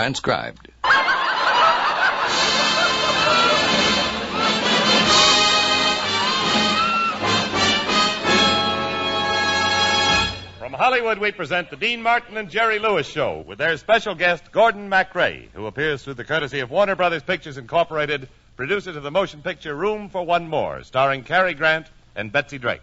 Transcribed. From Hollywood, we present the Dean Martin and Jerry Lewis Show with their special guest, Gordon Macrae, who appears through the courtesy of Warner Brothers Pictures Incorporated, producers of the motion picture Room for One More, starring Cary Grant and Betsy Drake.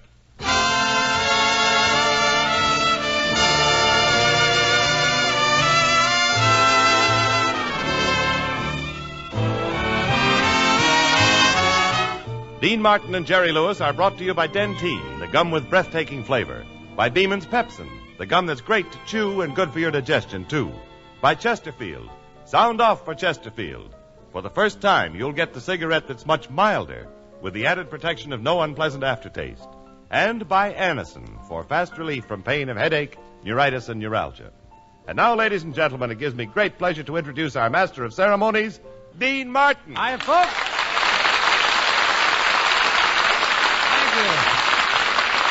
Dean Martin and Jerry Lewis are brought to you by Dentyne, the gum with breathtaking flavor. By Beeman's Pepsin, the gum that's great to chew and good for your digestion, too. By Chesterfield. Sound off for Chesterfield. For the first time, you'll get the cigarette that's much milder, with the added protection of no unpleasant aftertaste. And by Anacin, for fast relief from pain of headache, neuritis, and neuralgia. And now, ladies and gentlemen, it gives me great pleasure to introduce our master of ceremonies, Dean Martin. Hiya, folks.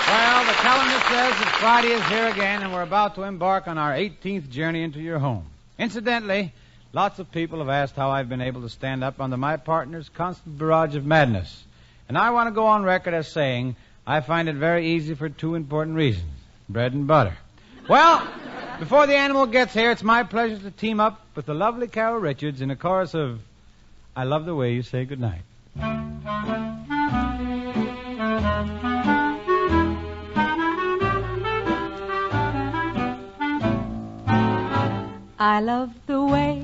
Well, the calendar says that Friday is here again, and we're about to embark on our 18th journey into your home. Incidentally, lots of people have asked how I've been able to stand up under my partner's constant barrage of madness. And I want to go on record as saying I find it very easy for two important reasons. Bread and butter. Well, before the animal gets here, it's my pleasure to team up with the lovely Carol Richards in a chorus of I Love the Way You Say Goodnight. I love the way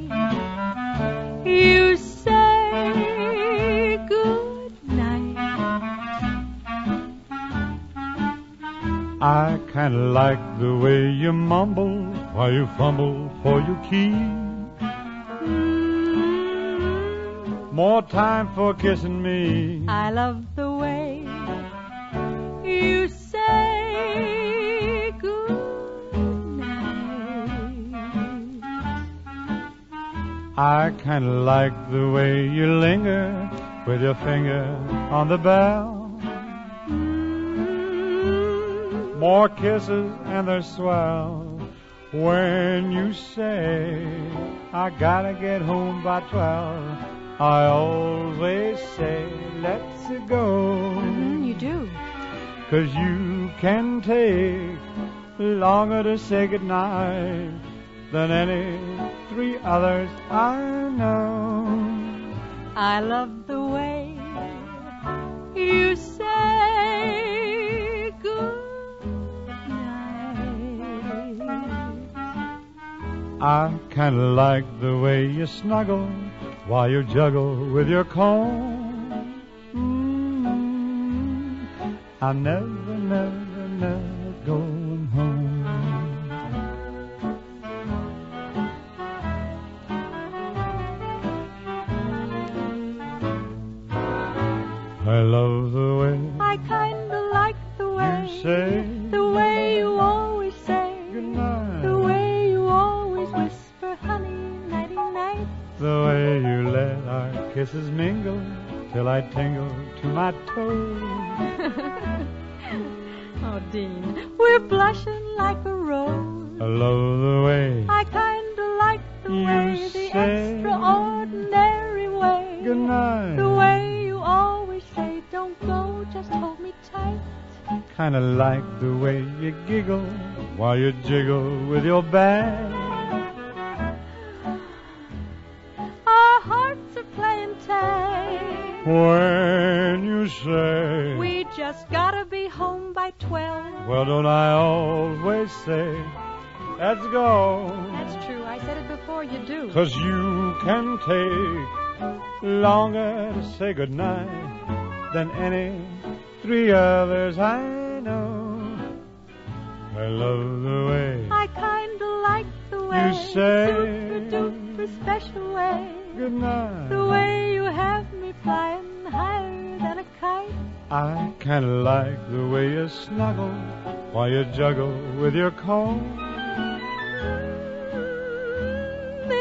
you say goodnight. I kinda like the way you mumble while you fumble for your key. More time for kissing me. I love the way you say goodnight. I kinda like the way you linger with your finger on the bell. More kisses and they're swell when you say I gotta get home by 12. I always say let's go. You do. 'Cause you can take longer to say goodnight than any three others I know. I love the way you say goodnight. I kinda like the way you snuggle while you juggle with your comb. I'm never, never, never going home. I love the way I kinda like the way you say the way you always say goodnight. the way you always whisper honey nighty night. The way you let our kisses mingle till I tingle to my toes. Oh, Dean, we're blushing like a rose. I love the way I kinda like the you way, the say extraordinary way. goodnight. The way you always say, don't go, just hold me tight. Kinda like the way you giggle while you jiggle with your bag. Our hearts are playing tag. When you say, We just gotta be home by 12. well, don't I always say, let's go. That's true, I said it before, you do. 'Cause you can take longer to say goodnight than any three others I know. I love the way I kinda like the way you say super special way. goodnight. The way you have me flying higher than a kite. I kinda like the way you snuggle while you juggle with your comb.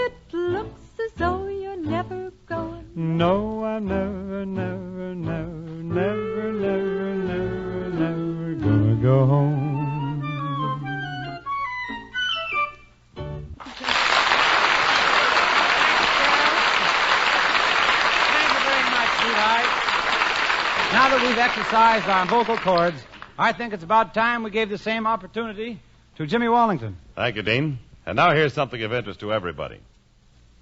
It looks as though you're never going. No, I never, never, never, never, never, never, never gonna go home. Now that we've exercised our vocal cords, I think it's about time we gave the same opportunity to Jimmy Wallington. Thank you, Dean. And now here's something of interest to everybody.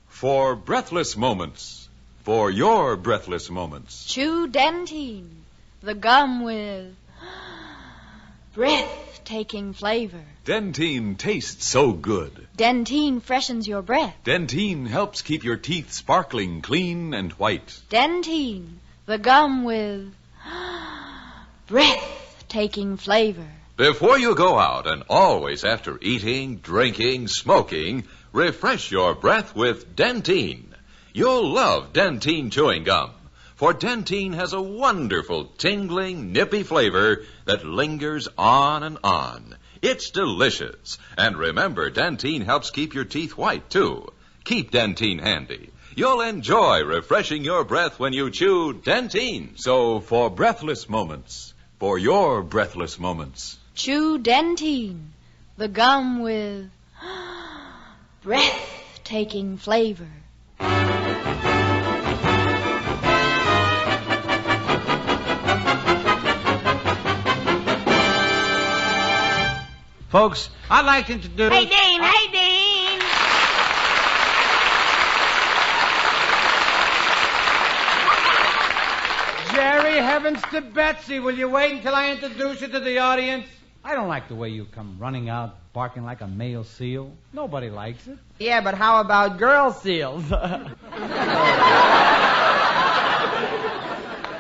For breathless moments, for your breathless moments. Chew Dentine, the gum with breathtaking flavor. Dentine tastes so good. Dentine freshens your breath. Dentine helps keep your teeth sparkling, clean, and white. Dentine, the gum with breathtaking flavor. Before you go out, and always after eating, drinking, smoking, refresh your breath with Dentine. You'll love Dentine chewing gum, for Dentine has a wonderful, tingling, nippy flavor that lingers on and on. It's delicious. And remember, Dentine helps keep your teeth white, too. Keep Dentine handy. You'll enjoy refreshing your breath when you chew Dentine. So, for breathless moments, for your breathless moments, Chew Dentine, the gum with breathtaking flavor. Folks, I'd like to introduce... Hey, Dean! Hey, Dean! Jerry, heavens to Betsy, will you wait until I introduce you to the audience? I don't like the way you come running out barking like a male seal. Nobody likes it. Yeah, but how about girl seals? It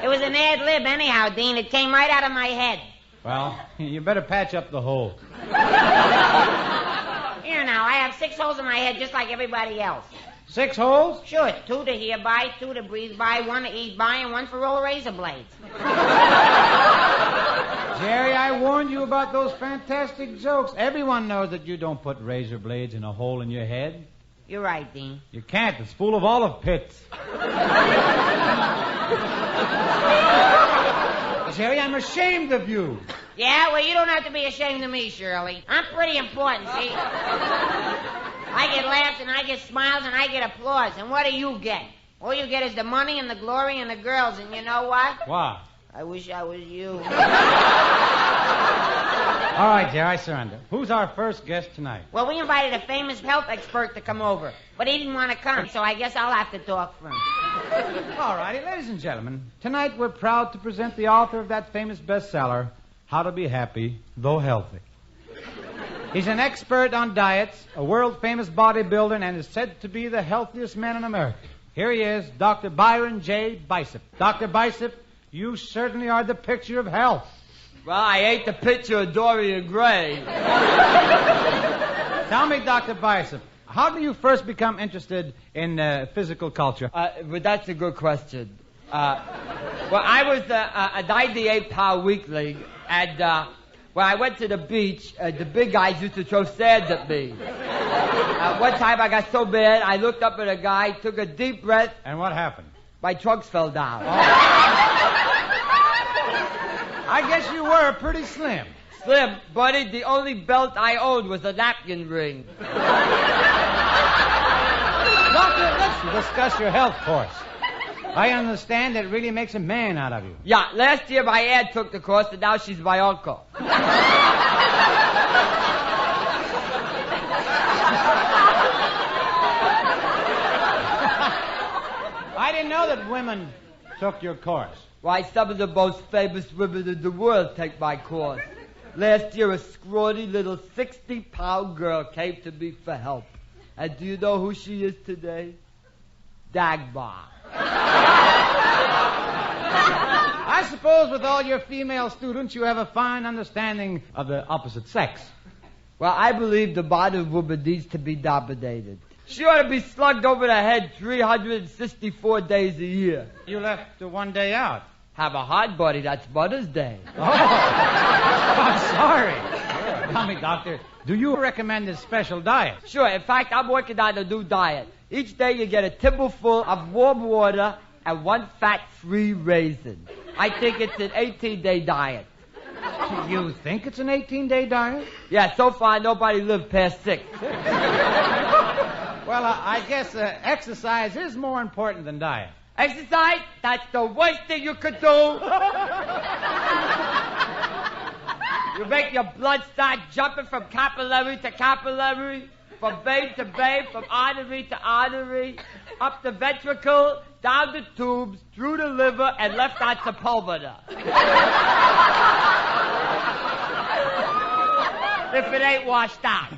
was an ad lib anyhow, Dean. It came right out of my head. Well, you better patch up the hole. Here now, I have 6 holes in my head just like everybody else. 6 holes? Sure, 2 to hear by, 2 to breathe by, 1 to eat by, and 1 for roll razor blades. Jerry, I warned you about those fantastic jokes. Everyone knows that you don't put razor blades in a hole in your head. You're right, Dean. You can't. It's full of olive pits. Jerry, I'm ashamed of you. Yeah, well, you don't have to be ashamed of me, Shirley. I'm pretty important, see? I get laughs and I get smiles and I get applause. And what do you get? All you get is the money and the glory and the girls. And you know what? What? I wish I was you. All right, Jerry, I surrender. Who's our first guest tonight? Well, we invited a famous health expert to come over, but he didn't want to come, so I guess I'll have to talk for him. All righty, ladies and gentlemen, tonight we're proud to present the author of that famous bestseller, How to Be Happy, Though Healthy. He's an expert on diets, a world-famous bodybuilder, and is said to be the healthiest man in America. Here he is, Dr. Byron J. Bicep. Dr. Bicep, you certainly are the picture of health. Well, I ate the picture of Dorian Gray. Tell me, Dr. Bicep, how do you first become interested in physical culture? But that's a good question. Well, I was a 98-pound weakling, and when I went to the beach, the big guys used to throw sands at me. One time I got so bad, I looked up at a guy, took a deep breath. And what happened? My trunks fell down. I guess you were pretty slim. Slim, buddy, the only belt I owned was a napkin ring. Doctor, let's discuss your health course. I understand that it really makes a man out of you. Yeah, last year my aunt took the course, and now she's my uncle. I didn't know that women took your course. Why, some of the most famous women in the world take my course. Last year, a scrawny little 60-pound girl came to me for help. And do you know who she is today? Dagmar. I suppose with all your female students, you have a fine understanding of the opposite sex. Well, I believe the modern woman needs to be dominated. She ought to be slugged over the head 364 days a year. You left one day out. Have a hard body, that's Mother's Day. Oh, I'm sorry. Tell me, doctor, do you recommend this special diet? Sure, in fact, I'm working on a new diet. Each day you get a tableful of warm water and 1 fat-free raisin. I think it's an 18-day diet. You think it's an 18-day diet? Yeah, so far nobody lived past 6. Well, I guess exercise is more important than diet. Exercise? That's the worst thing you could do. You make your blood start jumping from capillary to capillary, from vein to vein, from artery to artery, up the ventricle, down the tubes, through the liver, and left out the pulmonar. If it ain't washed out.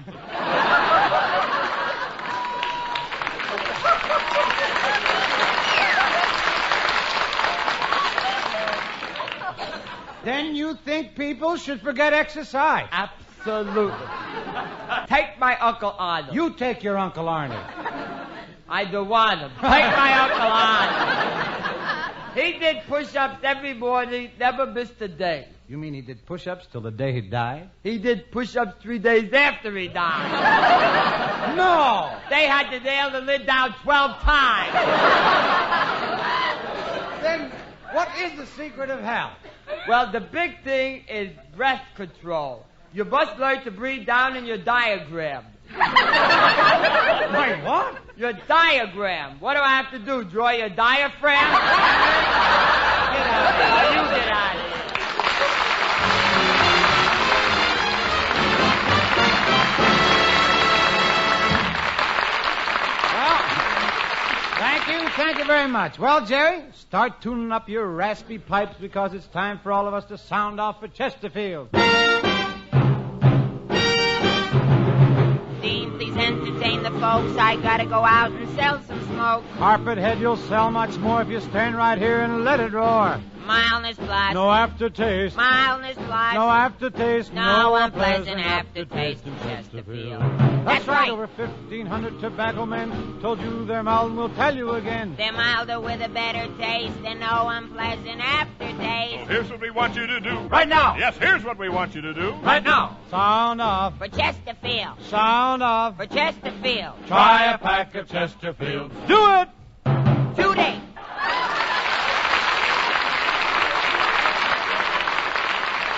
Then you think people should forget exercise? Absolutely. Take my Uncle Arnold. You take your Uncle Arnold. I don't want him. Take my Uncle Arnold. He did push-ups every morning, never missed a day. You mean he did push-ups till the day he died? He did push-ups 3 days after he died. No! They had to nail the lid down 12 times. Then what is the secret of health? Well, the big thing is breath control. You must learn to breathe down in your diagram. Wait, what? Your diagram. What do I have to do? Draw your diaphragm? Get out of here. You get out of here. Thank you very much. Well, Jerry, start tuning up your raspy pipes because it's time for all of us to sound off for Chesterfield. Dean, please entertain the folks. I gotta go out and sell some smoke. Carpethead, you'll sell much more if you stand right here and let it roar. Mildness plus. No aftertaste. Mildness plus. No aftertaste. No unpleasant aftertaste in Chesterfield. That's right. Over 1,500 tobacco men told you they're mild and will tell you again. They're milder with a better taste and no unpleasant aftertaste. Well, here's what we want you to do. Right now. Yes, here's what we want you to do. Right now. Sound off. For Chesterfield. Sound off. For Chesterfield. Try a pack of Chesterfields. Do it. Today.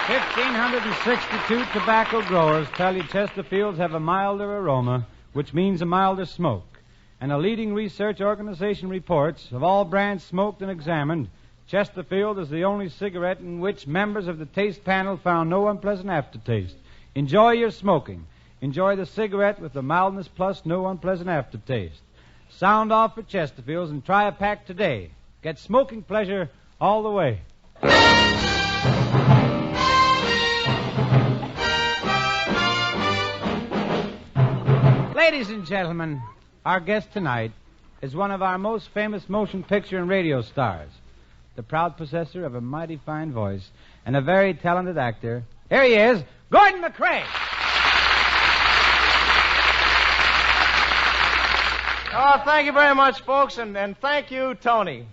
1,562 tobacco growers tell you Chesterfields have a milder aroma, which means a milder smoke. And a leading research organization reports, of all brands smoked and examined, Chesterfield is the only cigarette in which members of the taste panel found no unpleasant aftertaste. Enjoy your smoking. Enjoy the cigarette with the mildness plus no unpleasant aftertaste. Sound off for Chesterfields and try a pack today. Get smoking pleasure all the way. Ladies and gentlemen, our guest tonight is one of our most famous motion picture and radio stars, the proud possessor of a mighty fine voice and a very talented actor. Here he is, Gordon Macrae. Oh, thank you very much, folks, and thank you, Tony.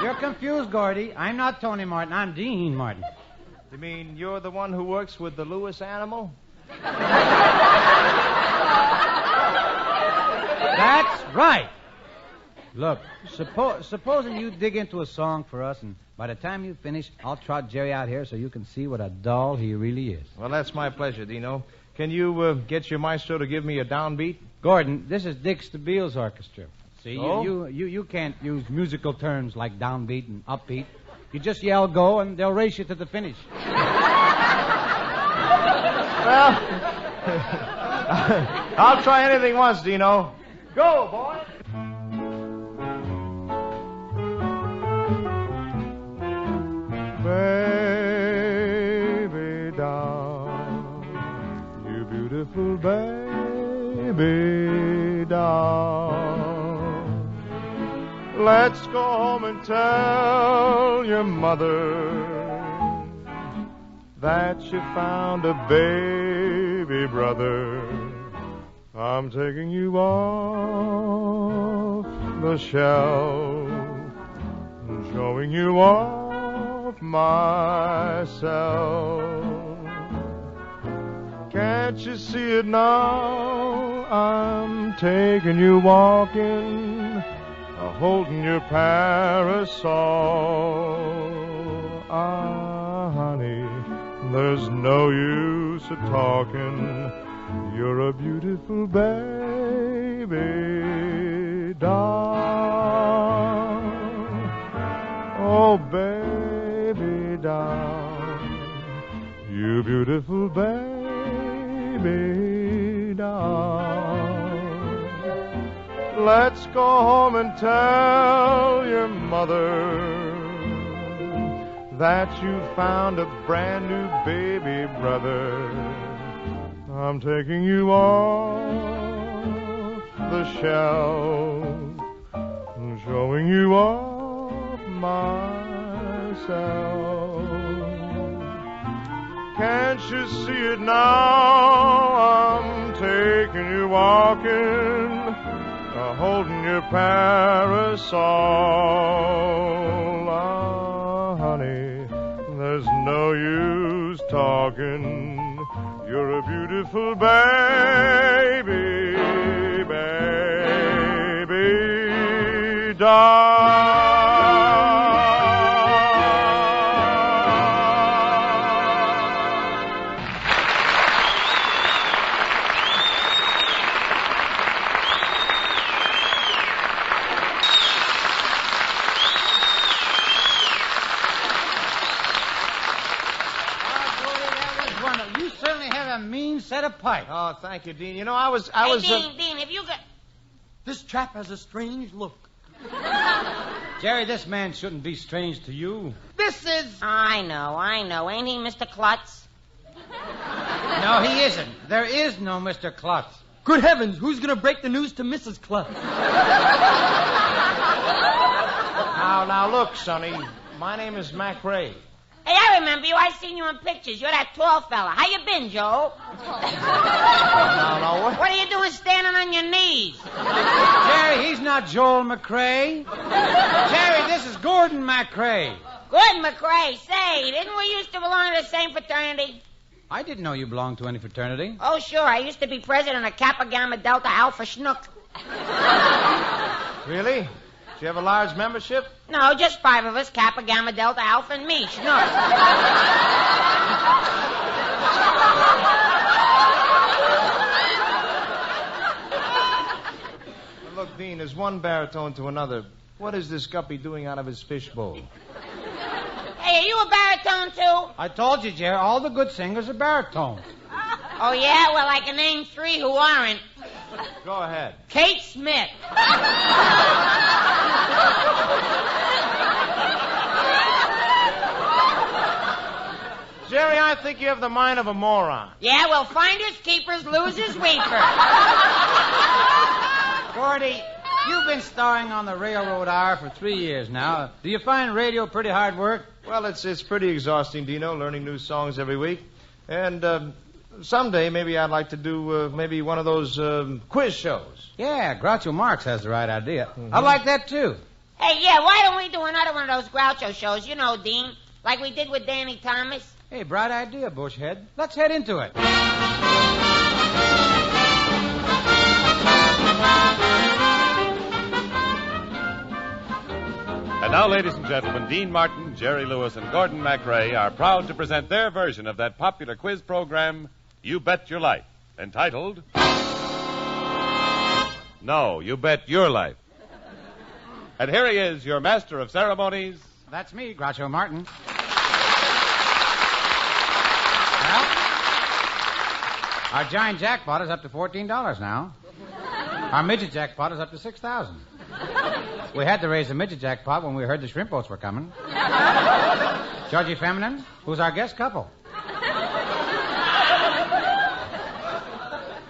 You're confused, Gordy. I'm not Tony Martin. I'm Dean Martin. You mean you're the one who works with the Lewis animal? That's right. Look, supposing you dig into a song for us, and by the time you finish, I'll trot Jerry out here so you can see what a doll he really is. Well, that's my pleasure, Dino. Can you get your maestro to give me a downbeat? Gordon, this is Dick Stabile's orchestra. See, Oh? you can't use musical terms like downbeat and upbeat. You just yell go, and they'll race you to the finish. Well, I'll try anything once, Dino. Go, boy. Baby doll, you beautiful baby doll. Let's go home and tell your mother that you found a baby brother. I'm taking you off the shelf and showing you off myself. Can't you see it now? I'm taking you walking, holding your parasol. Ah, honey, there's no use of talking. You're a beautiful baby doll. beautiful baby doll. Let's go home and tell your mother that you found a brand new baby brother. I'm taking you off the shelf, showing you off myself. Can't you see it now? I'm taking you walking, holding your parasol. Ah, honey, there's no use talking. You're a beautiful baby, baby doll. Set of pipes. Oh, thank you, Dean. You know, I was. Dean, have you got... This chap has a strange look. Jerry, this man shouldn't be strange to you. This is... I know. Ain't he Mr. Klutz? No, he isn't. There is no Mr. Klutz. Good heavens, who's going to break the news to Mrs. Klutz? Now, look, Sonny. My name is Macrae. Hey, I remember you. I seen you in pictures. You're that tall fella. How you been, Joe? No. What are you doing standing on your knees? Jerry, he's not Joel Macrae. Jerry, this is Gordon Macrae. Gordon Macrae. Say, didn't we used to belong to the same fraternity? I didn't know you belonged to any fraternity. Oh, sure. I used to be president of Kappa Gamma Delta Alpha Schnook. Really? Do you have a large membership? No, just 5 of us, Kappa, Gamma, Delta, Alpha, and me, Schnook. Look, Dean, there's one baritone to another. What is this guppy doing out of his fishbowl? Hey, are you a baritone, too? I told you, Jerry, all the good singers are baritones. Oh, yeah? Well, I can name 3 who aren't. Go ahead. Kate Smith. Jerry, I think you have the mind of a moron. Yeah, well, finders, keepers, losers, weepers. Gordy, you've been starring on the Railroad Hour for 3 years now. Do you find radio pretty hard work? Well, it's pretty exhausting, Dino, learning new songs every week. And someday maybe I'd like to do maybe one of those quiz shows. Yeah, Groucho Marx has the right idea. Mm-hmm. I like that, too. Hey, yeah, why don't we do another one of those Groucho shows, you know, Dean, like we did with Danny Thomas? Hey, bright idea, Bushhead. Let's head into it. And now, ladies and gentlemen, Dean Martin, Jerry Lewis, and Gordon Macrae are proud to present their version of that popular quiz program, You Bet Your Life, entitled... No, You Bet Your Life. And here he is, your master of ceremonies. That's me, Groucho Martin. Our giant jackpot is up to $14 now. Our midget jackpot is up to $6,000. We had to raise the midget jackpot when we heard the shrimp boats were coming. Georgie Feminine, who's our guest couple.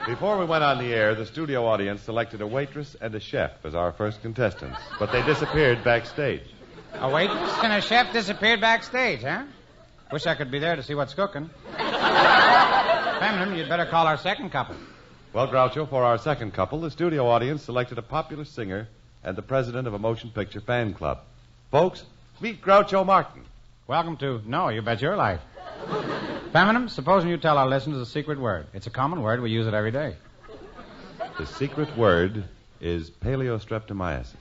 Before we went on the air, the studio audience selected a waitress and a chef as our first contestants, but they disappeared backstage. A waitress and a chef disappeared backstage, huh? Wish I could be there to see what's cooking. Feminine, you'd better call our second couple. Well, Groucho, for our second couple, the studio audience selected a popular singer and the president of a motion picture fan club. Folks, meet Groucho Martin. Welcome to No, You Bet Your Life. Feminine, supposing you tell our listeners a secret word. It's a common word. We use it every day. The secret word is paleostreptomyiasis.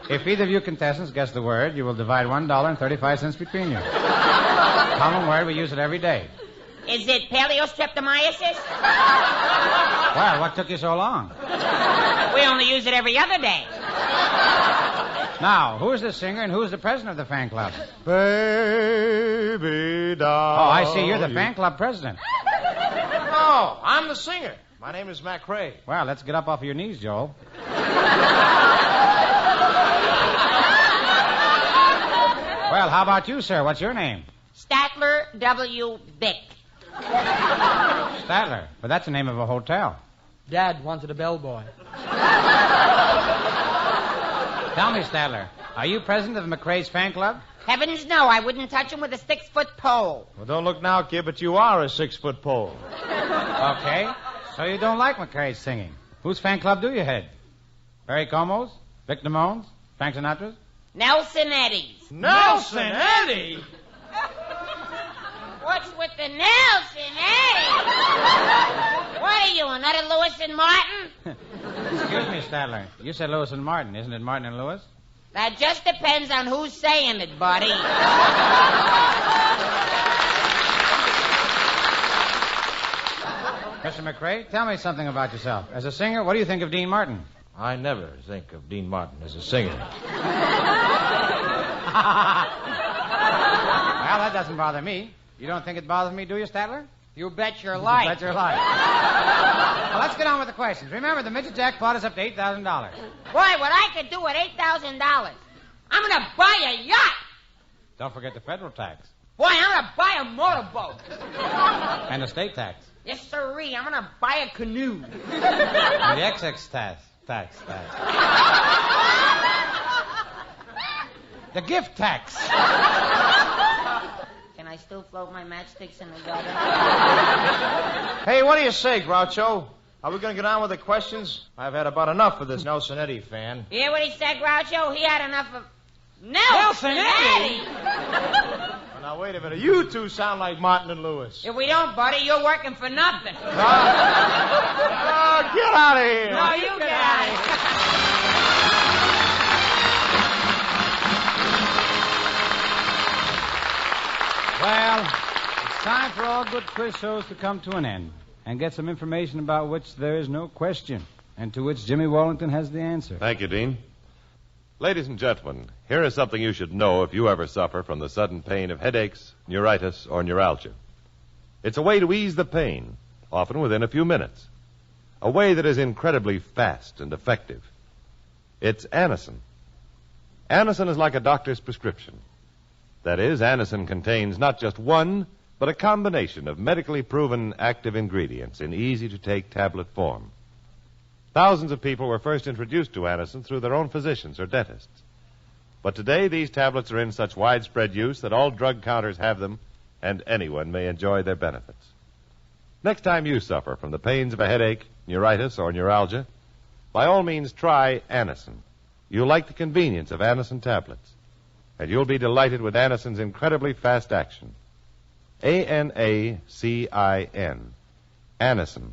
If either of you contestants guess the word, you will divide $1.35 between you. Common word, we use it every day. Is it paleostreptomyiasis? Well, what took you so long? We only use it every other day. Now, who's the singer and who's the president of the fan club? Baby doll. Oh, I see. You're the fan club president. No, I'm the singer. My name is Macrae. Well, let's get up off your knees, Joel. Well, how about you, sir? What's your name? Statler W. Vick. Statler. But that's the name of a hotel. Dad wanted a bellboy. Tell me, Statler, are you president of Macrae's fan club? Heavens no, I wouldn't touch him with a 6-foot pole. Well, don't look now, kid, but you are a 6-foot pole. Okay. So you don't like Macrae's singing. Whose fan club do you head? Barry Como's? Vic Damone's? Frank Sinatra's? Nelson Eddy's. Nelson Eddy? What's with the Nelson Eddy? What are you, another Lewis and Martin? Excuse me, Statler. You said Lewis and Martin. Isn't it Martin and Lewis? That just depends on who's saying it, buddy. Mr. Macrae, tell me something about yourself. As a singer, what do you think of Dean Martin? I never think of Dean Martin as a singer. Well, that doesn't bother me. You don't think it bothers me, do you, Statler? You bet your life. Bet your life. Well, let's get on with the questions. Remember, the midget jackpot is up to $8,000. Boy, what I could do with $8,000. I'm going to buy a yacht. Don't forget the federal tax. Boy, I'm going to buy a motorboat. And the state tax. Yes, sirree. I'm going to buy a canoe. And the excess tax. The gift tax. Can I still float my matchsticks in the gutter? Hey, what do you say, Groucho? Are we going to get on with the questions? I've had about enough of this Nelson Eddy fan. You hear what he said, Groucho? He had enough of Nelson Eddy. Well, now, wait a minute. You two sound like Martin and Lewis. If we don't, buddy, you're working for nothing. Oh, get out of here. No, you get out of here. Well, it's time for all good quiz shows to come to an end and get some information about which there is no question and to which Jimmy Wallington has the answer. Thank you, Dean. Ladies and gentlemen, here is something you should know if you ever suffer from the sudden pain of headaches, neuritis, or neuralgia. It's a way to ease the pain, often within a few minutes. A way that is incredibly fast and effective. It's Anacin. Anacin is like a doctor's prescription. That is, Anacin contains not just one, but a combination of medically proven active ingredients in easy-to-take tablet form. Thousands of people were first introduced to Anacin through their own physicians or dentists. But today, these tablets are in such widespread use that all drug counters have them, and anyone may enjoy their benefits. Next time you suffer from the pains of a headache, neuritis, or neuralgia, by all means try Anacin. You'll like the convenience of Anacin tablets. And you'll be delighted with Anacin's incredibly fast action. Anacin. Anacin.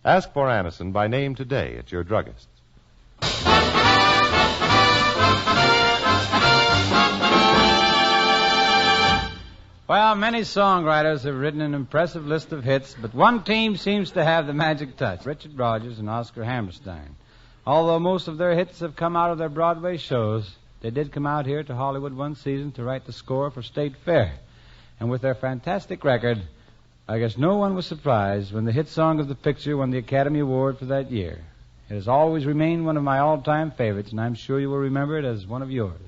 Ask for Anacin by name today at your druggist. Well, many songwriters have written an impressive list of hits, but one team seems to have the magic touch, Richard Rodgers and Oscar Hammerstein. Although most of their hits have come out of their Broadway shows, they did come out here to Hollywood one season to write the score for State Fair. And with their fantastic record, I guess no one was surprised when the hit song of the picture won the Academy Award for that year. It has always remained one of my all-time favorites, and I'm sure you will remember it as one of yours.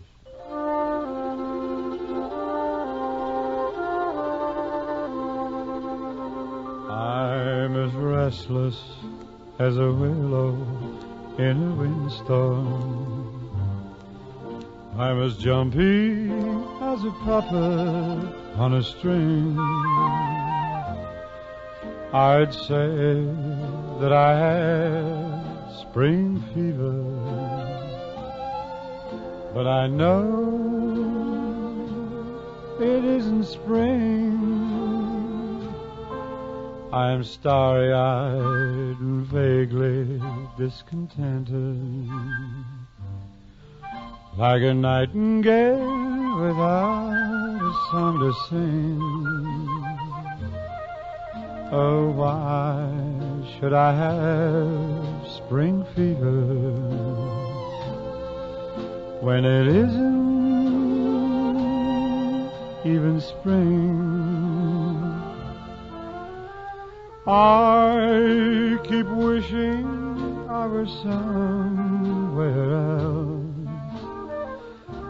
I'm as restless as a willow in a windstorm. I'm as jumpy as a puppet on a string. I'd say that I had spring fever, but I know it isn't spring. I'm starry-eyed and vaguely discontented, like a nightingale without a song to sing. Oh, why should I have spring fever when it isn't even spring? I keep wishing I were somewhere else,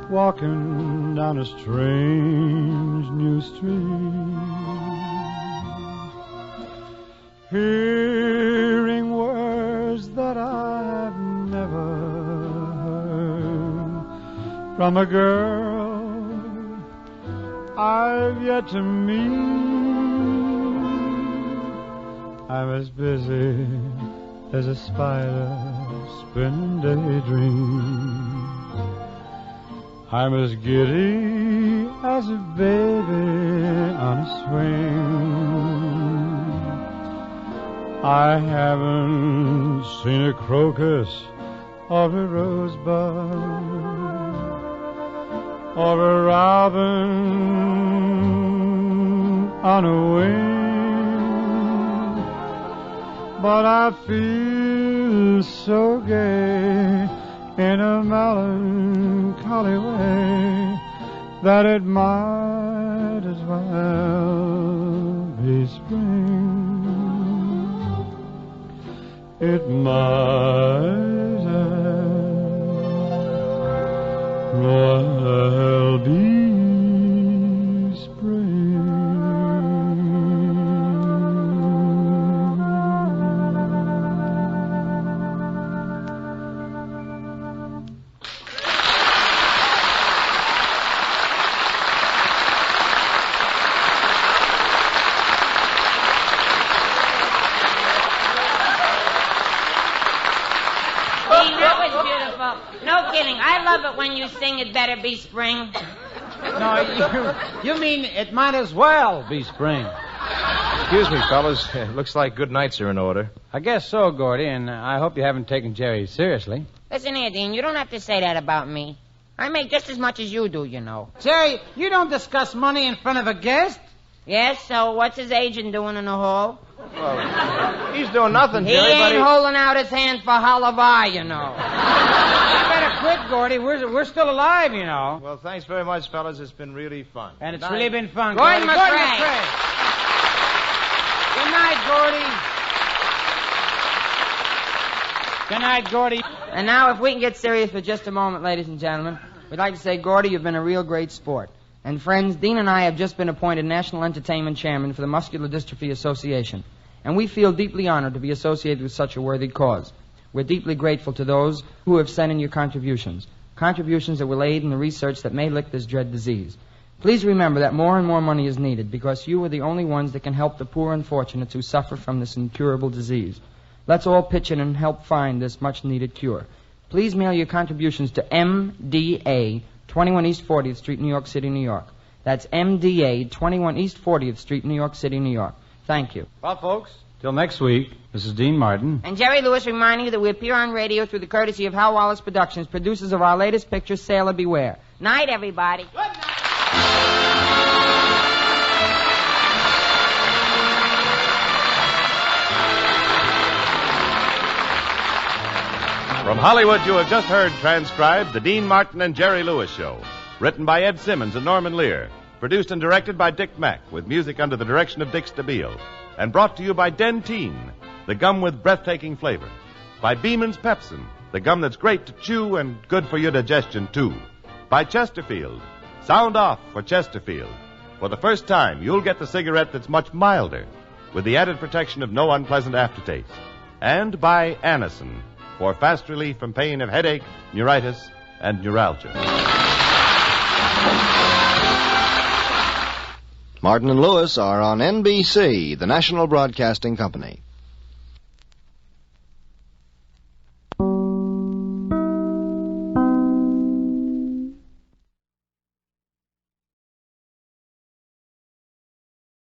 walking down a strange new street, hearing words that I've never heard from a girl I've yet to meet. I'm as busy as a spider spinning daydreams. I'm as giddy as a baby on a swing. I haven't seen a crocus or a rosebud or a robin on a wing, but I feel so gay in a melancholy way that it might as well be spring. It might as well be spring. No kidding. I love it when you sing It Better Be Spring. No, you mean it might as well be spring. Excuse me, fellas. It looks like good nights are in order. I guess so, Gordy, and I hope you haven't taken Jerry seriously. Listen here, Dean, you don't have to say that about me. I make just as much as you do, you know. Jerry, you don't discuss money in front of a guest. Yes, so what's his agent doing in the hall? Well, he's doing nothing, He Jerry, ain't holding out his hand for Halavai, you know. You better quit, Gordy. We're still alive, you know. Well, thanks very much, fellas. It's been really fun. And it's really been fun, Gordon Gordy. Macrae. Good night, Gordy. Good night, Gordy. And now, if we can get serious for just a moment, ladies and gentlemen, we'd like to say, Gordy, you've been a real great sport. And friends, Dean and I have just been appointed National Entertainment Chairman for the Muscular Dystrophy Association. And we feel deeply honored to be associated with such a worthy cause. We're deeply grateful to those who have sent in your contributions that will aid in the research that may lick this dread disease. Please remember that more and more money is needed because you are the only ones that can help the poor and fortunate who suffer from this incurable disease. Let's all pitch in and help find this much-needed cure. Please mail your contributions to MDA, 21 East 40th Street, New York City, New York. That's MDA, 21 East 40th Street, New York City, New York. Thank you. Well, folks, till next week, this is Dean Martin. And Jerry Lewis reminding you that we appear on radio through the courtesy of Hal Wallace Productions, producers of our latest picture, Sailor Beware. Night, everybody. Good night. From Hollywood, you have just heard transcribed The Dean Martin and Jerry Lewis Show. Written by Ed Simmons and Norman Lear. Produced and directed by Dick Mack, with music under the direction of Dick Stabile. And brought to you by Denteen, the gum with breathtaking flavor. By Beeman's Pepsin, the gum that's great to chew and good for your digestion, too. By Chesterfield. Sound off for Chesterfield. For the first time, you'll get the cigarette that's much milder, with the added protection of no unpleasant aftertaste. And by Anacin, for fast relief from pain of headache, neuritis, and neuralgia. Martin and Lewis are on NBC, the National Broadcasting Company.